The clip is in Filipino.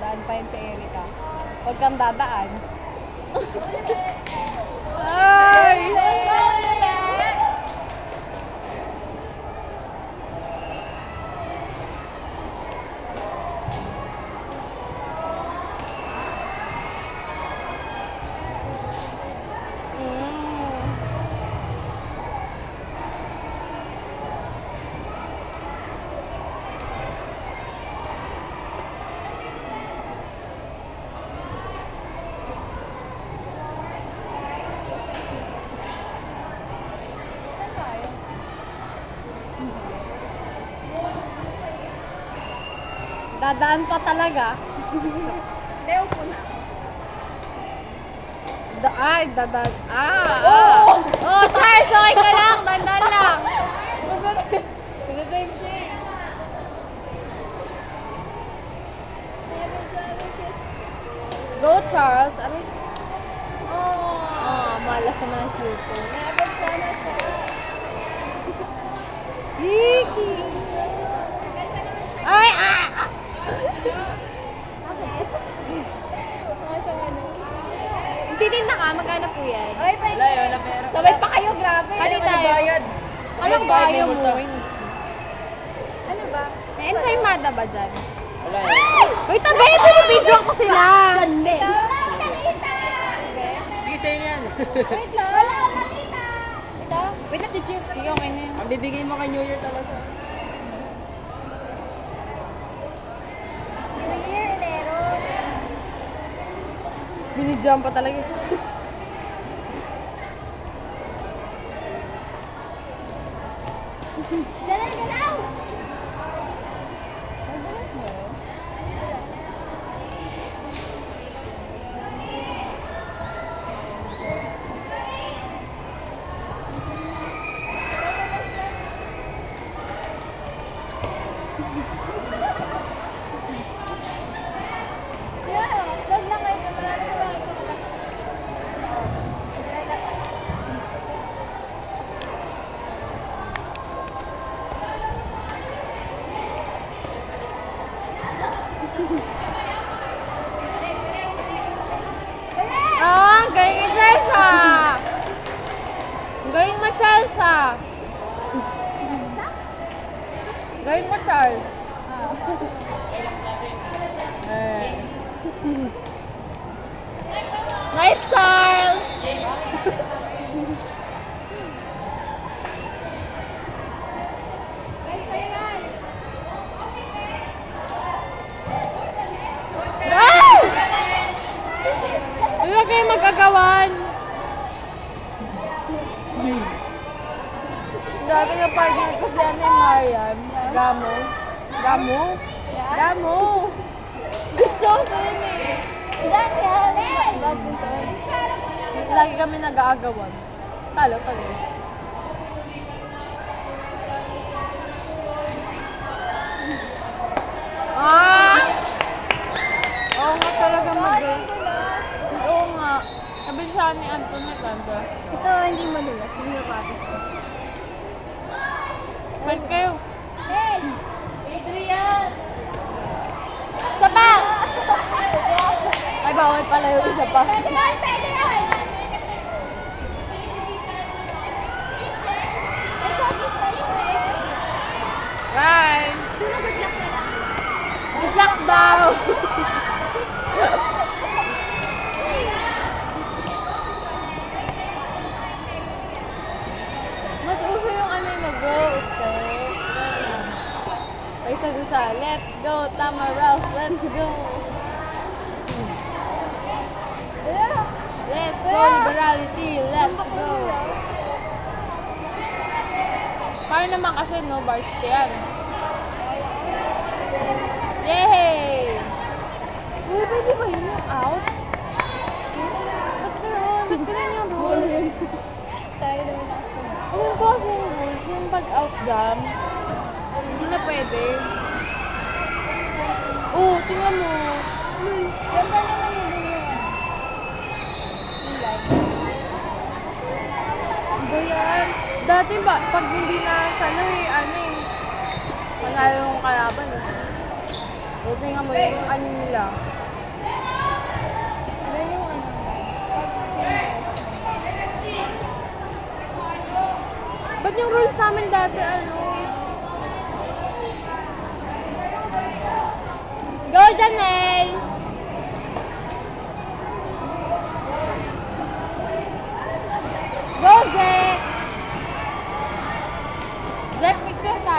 dadaan pa yun si Erika. Huwag kang dadaan. Ay! Dadaan pa talaga. Leo po na. Dadaan. Oh, Charles, okay ka lang. Dandan lang. Pinatime siya eh. Go, Charles. Aray. Malas naman ang chupo. Never sana siya. Hiki. Ganda naman siya. Ay! Titinda ka, magkano po yan? Ay, Wala yun, na pera. sabay pa kayo, grabe. Ano tayo? bayad? Anong bayad bayo may mo? multa? Ano ba? May ensaymada ba dyan? Wala yun. Wait, tabi! Pinipidyo ko sila! Sandi! Sige, sa'yo yan. Wait lang. Wala akong nakita. Ito? Wait, na-chichik. Okay na yun. Ang bibigay mo kay New Year talaga. New Year, Enero. Binidyan pa talaga. Galaw, galaw! Wag na kayo, marami na lang. Ang galing ni Chelsea! Ang galing mo, Chelsea! Galing mo, Charles. Nice, Charles! Wow! Wala kayo magagawan. Dati na partner ko si Anne Marian. Gamo. Gamo? Gamo! Gusto ko yun eh. Lagi kami nag-aagawan. Talo. Oo nga talaga Oo nga. Sabi sa ni Antoinette, ganda. Ito, hindi madulas. Yung sapatos ko. Ba't kayo? Hey! Adrian! Isa pa! Ay, bawal pala yung isa pa. Pwede ron! Pwede ron! Ay, sabi sa'yo eh. Bye! Sino good luck na lang? Good luck daw! Mas uso yung ano yung mag-ghost eh. Ay, isa, let's go, Tamaraos, let's go! Let's go, liberality, let's go! Paano naman kasi no, varsity yan. Yay! Uy, pwede ba yun yung out? Ba't gano'n? Ba't gano'n yung rules? Tayo naman ako. Ayun po kasi yung rules, yung pag-out jam, hindi na pwede. Tingnan mo. Ganda naman yun din yung ano. Ilan. Ba yan? Dati ba, pag hindi na salo panalo yung kalaban eh. Tingnan mo yung ano nila. yung rules namin dati, ano. Go, Janet!